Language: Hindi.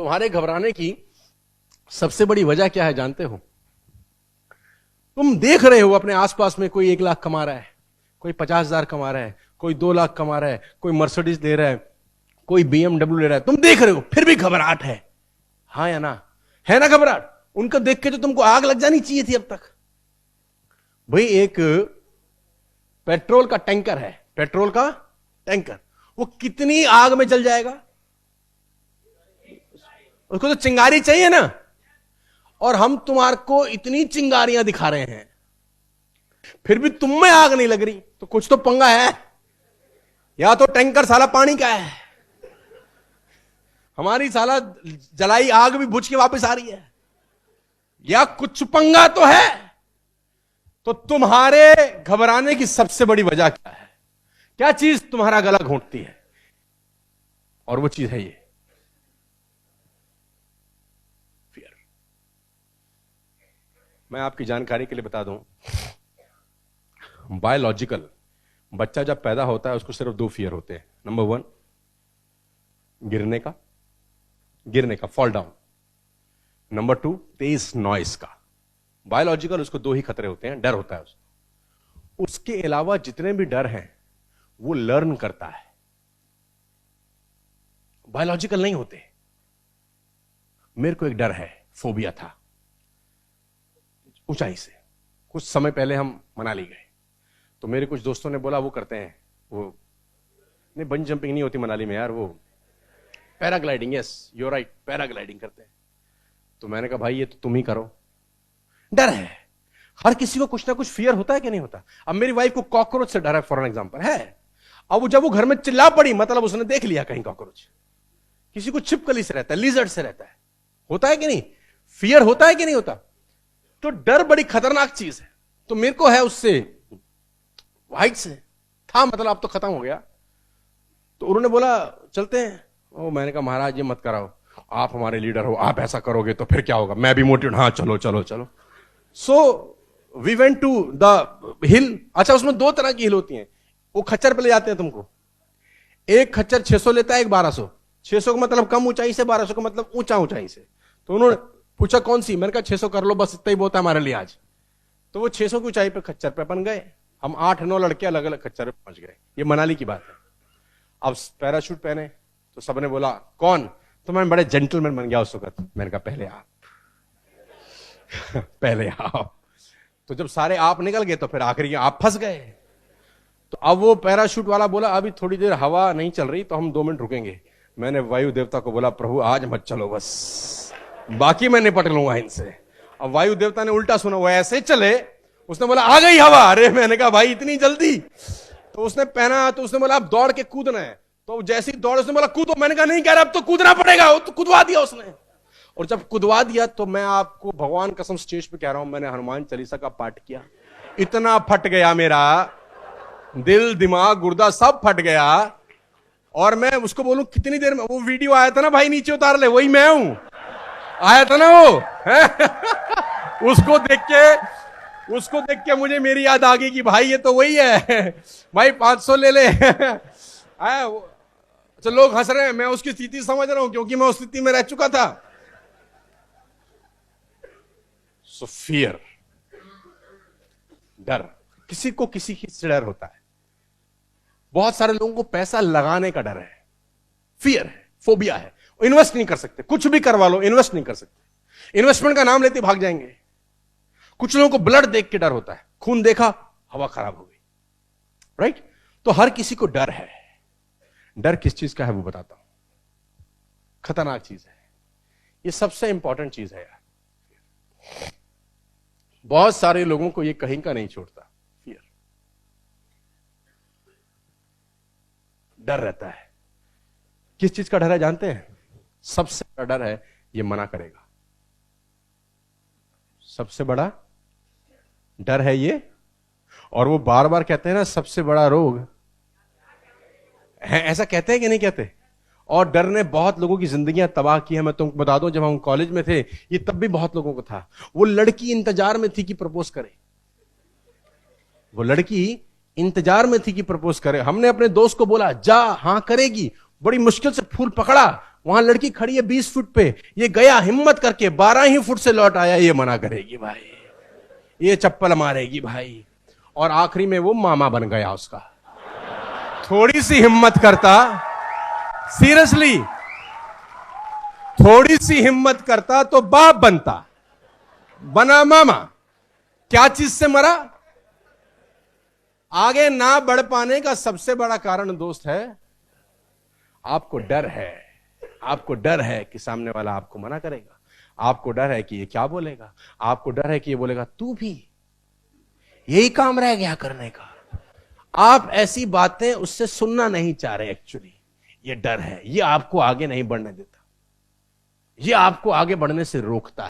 तुम्हारे घबराने की सबसे बड़ी वजह क्या है जानते हो? तुम देख रहे हो अपने आसपास में कोई 1 लाख कमा रहा है, कोई 50,000 कमा रहा है, कोई 2 लाख कमा रहा है, कोई मर्सिडीज ले रहा है, कोई BMW ले रहा है। तुम देख रहे हो, फिर भी घबराहट है। हाँ या ना? है ना घबराहट? उनको देख के तो तुमको आग लग जानी चाहिए थी अब तक। भाई एक पेट्रोल का टैंकर है, पेट्रोल का टैंकर, वो कितनी आग में जल जाएगा? उसको तो चिंगारी चाहिए ना। और हम तुम्हारे को इतनी चिंगारियां दिखा रहे हैं, फिर भी तुम में आग नहीं लग रही, तो कुछ तो पंगा है। या तो टैंकर साला पानी का है, हमारी साला जलाई आग भी बुझ के वापस आ रही है, या कुछ पंगा तो है। तो तुम्हारे घबराने की सबसे बड़ी वजह क्या है? क्या चीज तुम्हारा गला घोंटती है? और वो चीज है ये फियर। मैं आपकी जानकारी के लिए बता दूं, बायोलॉजिकल बच्चा जब पैदा होता है उसको सिर्फ 2 फियर होते हैं। नंबर 1 गिरने का फॉल डाउन। नंबर 2 तेज नॉइस का। बायोलॉजिकल उसको 2 ही खतरे होते हैं, डर होता है उसको। उसके अलावा जितने भी डर हैं वो लर्न करता है, बायोलॉजिकल नहीं होते। मेरे को एक डर है, फोबिया था ऊंचाई से। कुछ समय पहले हम मनाली गए, तो मेरे कुछ दोस्तों ने बोला वो करते हैं, वो नहीं बंजी जंपिंग नहीं होती मनाली में यार, वो paragliding. Yes you right, paragliding करते हैं। तो मैंने कहा भाई ये तो तुम ही करो। डर है, हर किसी को कुछ ना कुछ फियर होता है कि नहीं होता? अब मेरी वाइफ को कॉकरोच से डर है, फॉर एग्जांपल है। अब जब वो घर में चिल्ला पड़ी, मतलब उसने देख लिया कहीं कॉकरोच। किसी को छिपकली से रहता है, लिजर्ड से रहता है, होता है कि नहीं? फियर होता है कि नहीं होता? तो डर बड़ी खतरनाक चीज है। तो मेरे को है उससे, हाइट से था, मतलब अब तो खत्म हो गया। तो उन्होंने बोला चलते हैं। ओ मैंने कहा महाराज ये मत कराओ, आप हमारे लीडर हो, आप ऐसा करोगे तो फिर क्या होगा? मैं भी मोटिवेट, हाँ चलो चलो चलो। So we went to the hill. अच्छा उसमें 2 तरह की हिल होती हैं, वो खच्चर पे ले जाते हैं तुमको। एक खच्चर 600 लेता है, एक 1200। 600 का मतलब कम ऊंचाई से, 1200 का मतलब ऊंचा ऊंचाई से। तो उन्होंने पूछा कौन सी? मैंने कहा 600 कर लो, बस इतना ही बहुत है हमारे लिए आज। तो वो 600 की ऊंचाई पे खच्चर पे अपन गए। हम 8-9 लड़के अलग अलग खच्चर पे पहुंच गए। ये मनाली की बात है। अब पैराशूट पहने तो सबने बोला कौन? तो मैं बड़े जेंटलमैन बन गया उस वक्त। मैंने कहा पहले आप पहले आप। तो जब सारे आप निकल गए तो फिर आखिरी आप फंस गए। तो अब वो पैराशूट वाला बोला अभी थोड़ी देर हवा नहीं चल रही तो हम 2 मिनट रुकेंगे। मैंने वायु देवता को बोला प्रभु आज मत चलो, बस बाकी मैं निपट लूंगा इनसे। अब वायु देवता ने उल्टा सुना, वो ऐसे चले, उसने बोला आ गई हवा। अरे मैंने कहा भाई इतनी जल्दी? तो उसने पहना, तो उसने बोला अब दौड़ के कूदना है। तो जैसी दौड़, उसने बोला कूदो। मैंने कहा नहीं कह रहा, अब तो कूदना पड़ेगा। वो तो कूदवा दिया उसने। और जब कूदवा दिया तो मैं आपको भगवान कसम स्टेज पे कह रहा हूं, मैंने हनुमान चालीसा का पाठ किया। इतना फट गया मेरा दिल, दिमाग, गुर्दा सब फट गया। और मैं उसको बोलूं कितनी देर में? वो वीडियो आया था ना भाई, नीचे उतार ले, वही मैं हूं, आया था ना वो उसको देख के मुझे मेरी याद आ गई कि भाई ये तो वही है भाई, 500 ले ले अच्छा लोग हंस रहे हैं, मैं उसकी स्थिति समझ रहा हूं क्योंकि मैं उस स्थिति में रह चुका था। सो फियर, डर, किसी को किसी की से डर होता है। बहुत सारे लोगों को पैसा लगाने का डर है, फियर है, फोबिया है। इन्वेस्ट नहीं कर सकते, कुछ भी करवा लो इन्वेस्ट नहीं कर सकते। इन्वेस्टमेंट का नाम लेते भाग जाएंगे। कुछ लोगों को ब्लड देख के डर होता है, खून देखा हवा खराब हो गई, राइट? तो हर किसी को डर है। डर किस चीज का है वो बताता हूं। खतरनाक चीज है ये, सबसे इंपॉर्टेंट चीज है यार। बहुत सारे लोगों को ये कहीं का नहीं छोड़ता, फियर, डर रहता है। किस चीज का डर है जानते हैं? सबसे बड़ा डर है ये मना करेगा। सबसे बड़ा डर है ये। और वो बार बार कहते हैं ना सबसे बड़ा रोग है, ऐसा कहते हैं कि नहीं कहते? और डर ने बहुत लोगों की जिंदगियां तबाह की है। मैं तुमको बता दूं, जब हम कॉलेज में थे ये तब भी बहुत लोगों को था। वो लड़की इंतजार में थी कि प्रपोज करे, वो लड़की इंतजार में थी कि प्रपोज करे। हमने अपने दोस्त को बोला जा, हां करेगी। बड़ी मुश्किल से फूल पकड़ा, वहां लड़की खड़ी है 20 फुट पे, ये गया हिम्मत करके 12 ही फुट से लौट आया, ये मना करेगी भाई, ये चप्पल मारेगी भाई, और आखिरी में वो मामा बन गया उसका। थोड़ी सी हिम्मत करता, सीरियसली थोड़ी सी हिम्मत करता तो बाप बनता, बना मामा। क्या चीज से मरा? आगे ना बढ़ पाने का सबसे बड़ा कारण दोस्त है, आपको डर है। आपको डर है कि सामने वाला आपको मना करेगा, आपको डर है कि ये क्या बोलेगा, आपको डर है कि ये बोलेगा तू भी यही काम रह गया करने का। आप ऐसी बातें उससे सुनना नहीं चाह रहे। एक्चुअली ये डर है, ये आपको आगे नहीं बढ़ने देता, ये आपको आगे बढ़ने से रोकता है।